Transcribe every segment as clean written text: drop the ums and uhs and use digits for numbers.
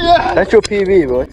Yeah. That's your PB, boy.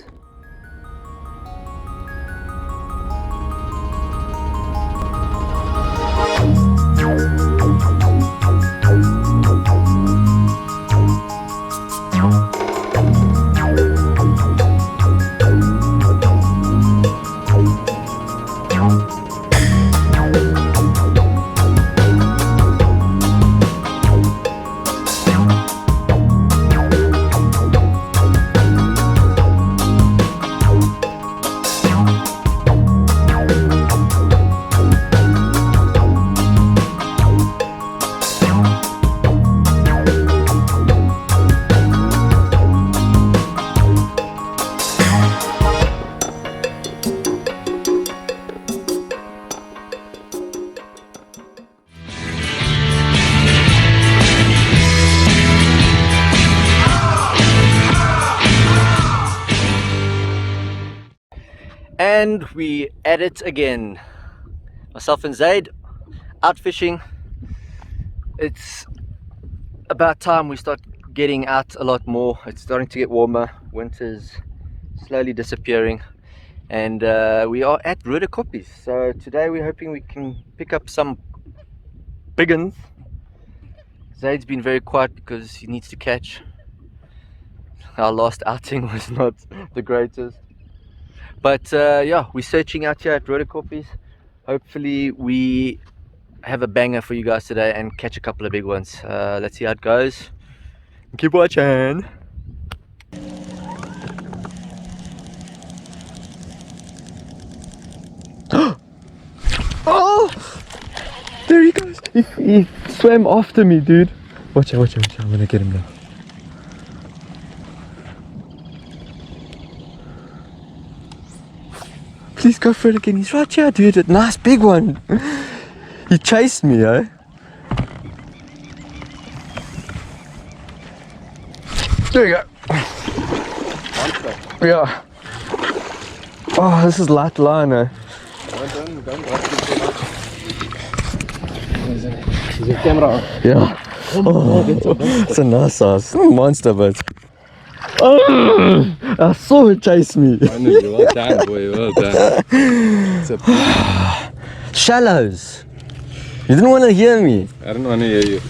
And we at it again. Myself and Zaid out fishing. It's about time we start getting out a lot more. It's starting to get warmer. Winter's slowly disappearing, and we are at Roodekoppies. So today we're hoping we can pick up some big uns. Zaid's been very quiet because he needs to catch. Our last outing was not the greatest. But yeah, we're searching out here at Roodekoppies. Hopefully we have a banger for you guys today and catch a couple of big ones. Let's see how it goes. Keep watching. Oh! There he goes. He swam after me, dude. Watch out, watch out, watch out. I'm gonna get him now. Please go for it again. He's right here, dude. A nice big one. He chased me, eh? There you go. Yeah. Oh, this is light line, eh? Is your camera on? Yeah. Oh, it's a nice size. Monster, but. Oh, I saw it chase me. Finally, well done, boy, well done. It's a Shallows. You didn't want to hear me. I don't want to hear you.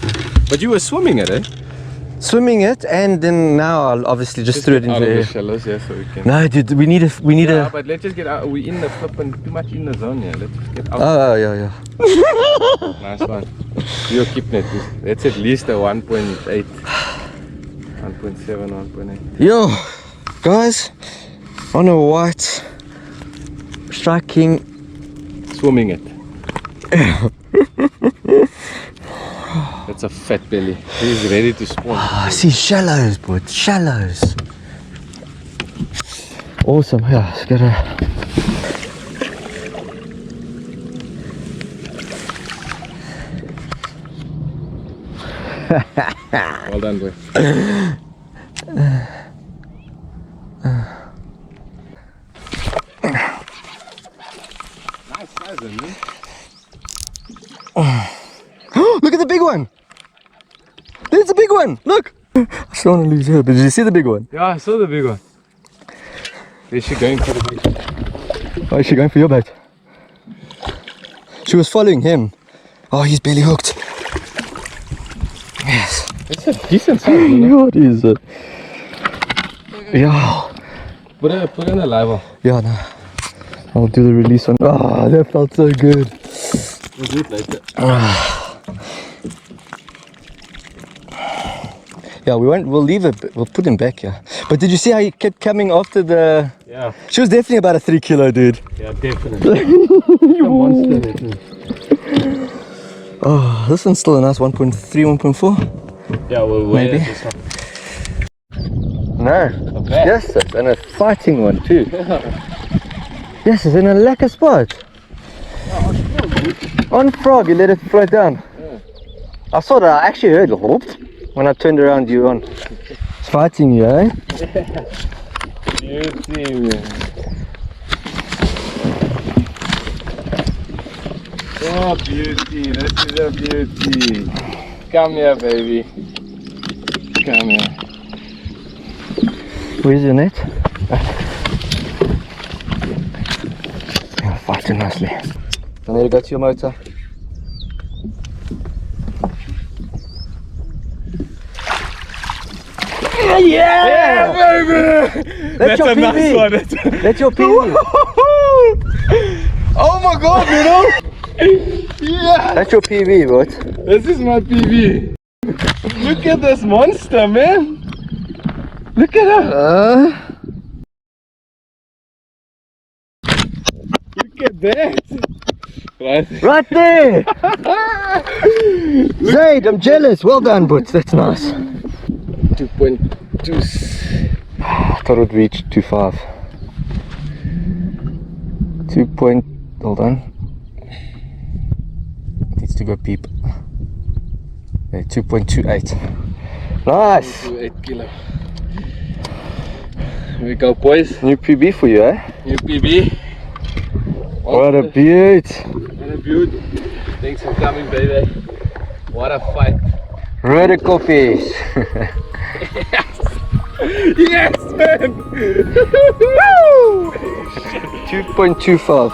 But you were swimming it, eh? Swimming it, and then now I'll obviously just threw it into out of the the air. shallows, yeah, so we can. No, dude, we need Yeah, a. but let's just get out. We're in the flipping too much in the zone here. Let's just get out. Oh, yeah. Nice one. You're keeping it. That's at least a 1.8, 1.7, 1.8. Yo, guys, on a white striking. Swimming it. That's a fat belly. He's ready to spawn. I see shallows, boy, shallows. Awesome. Yeah, let's get a. Well done, boy. Nice size, isn't it? Look at the big one. There's a big one. Look. I just don't want to lose her. But did you see the big one? Yeah, I saw the big one. Is she going for the bait? Oh, is she going for your bait? She was following him. Oh, he's barely hooked. Yes. It's a decent size, isn't it? What is it? Yeah. Put it in the live one. Yeah, no. I'll do the release one. Ah, that felt so good. We'll do it later. Yeah, we'll leave it. We'll put him back here. But did you see how he kept coming after the? Yeah. She was definitely about a 3 kilo, dude. Yeah, definitely. A monster, definitely. Oh, this one's still a nice 1.3, 1.4. Yeah, well, Maybe. This one. No. Okay. Yes, it's and a fighting one too. Yes, it's in a lekker spot. On frog, you let it float down. Yeah. I saw that. I actually heard it when I turned around. You on? It's fighting you, eh? Beauty, man. Oh, beauty. This is a beauty. Come here, baby. Come here. Where's your net? Yeah, fighting nicely. And there you go to your motor. Yeah, baby! That's your a PB. nice one. That's your PB. Oh my god, you know? Yeah! That's your PB, but This is my PB. Look at this monster, man! Look at her! Look at that! right there! Zaid, I'm jealous. Well done, Butts. That's nice. 2.2. I thought it would reach 2.5. 2. Hold on. Needs to go peep. Okay, 2.28. Nice. 2.8 kilo. Here we go, boys. New PB for you, eh? New PB. What a beaut. What a beaut. Thanks for coming, baby. What a fight. Roodekoppies. Yes, man! 2.25.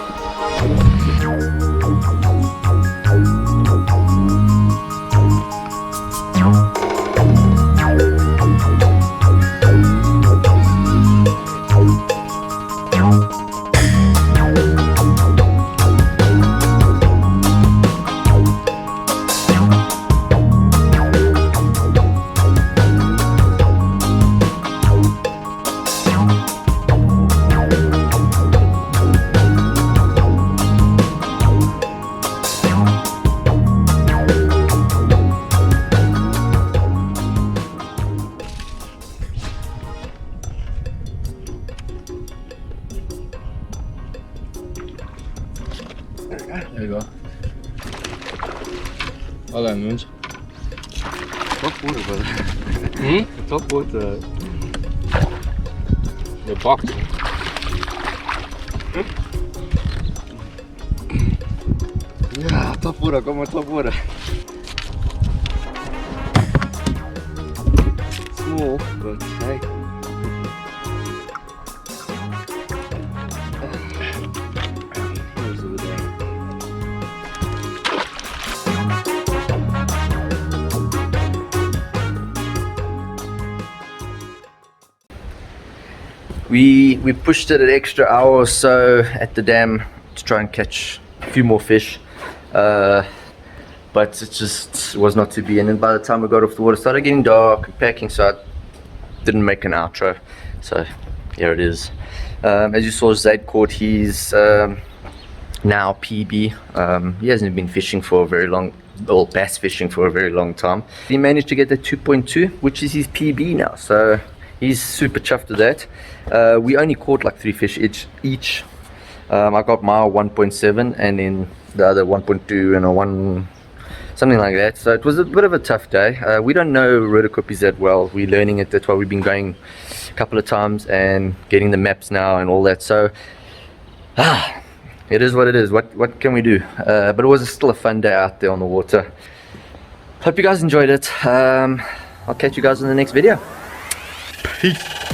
There you go. Well done, Moons. Top water, brother. Top water. The box. Yeah, top water. Come on, top water. Small, but hey. We pushed it an extra hour or so at the dam to try and catch a few more fish, but it just was not to be. And then by the time we got off the water, it started getting dark and packing, so I didn't make an outro. So here it is. As you saw, Zaid caught his now PB. He hasn't been fishing for a very long, or bass fishing for a very long time. He managed to get the 2.2, which is his PB now. So he's super chuffed with that. We only caught like 3 fish each. I got my 1.7 and then the other 1.2 and a 1, something like that. So it was a bit of a tough day. We don't know Roodekoppies that well. We're learning it. That's why we've been going a couple of times and getting the maps now and all that. So it is what it is. What can we do? But it was still a fun day out there on the water. Hope you guys enjoyed it. I'll catch you guys in the next video. Peace.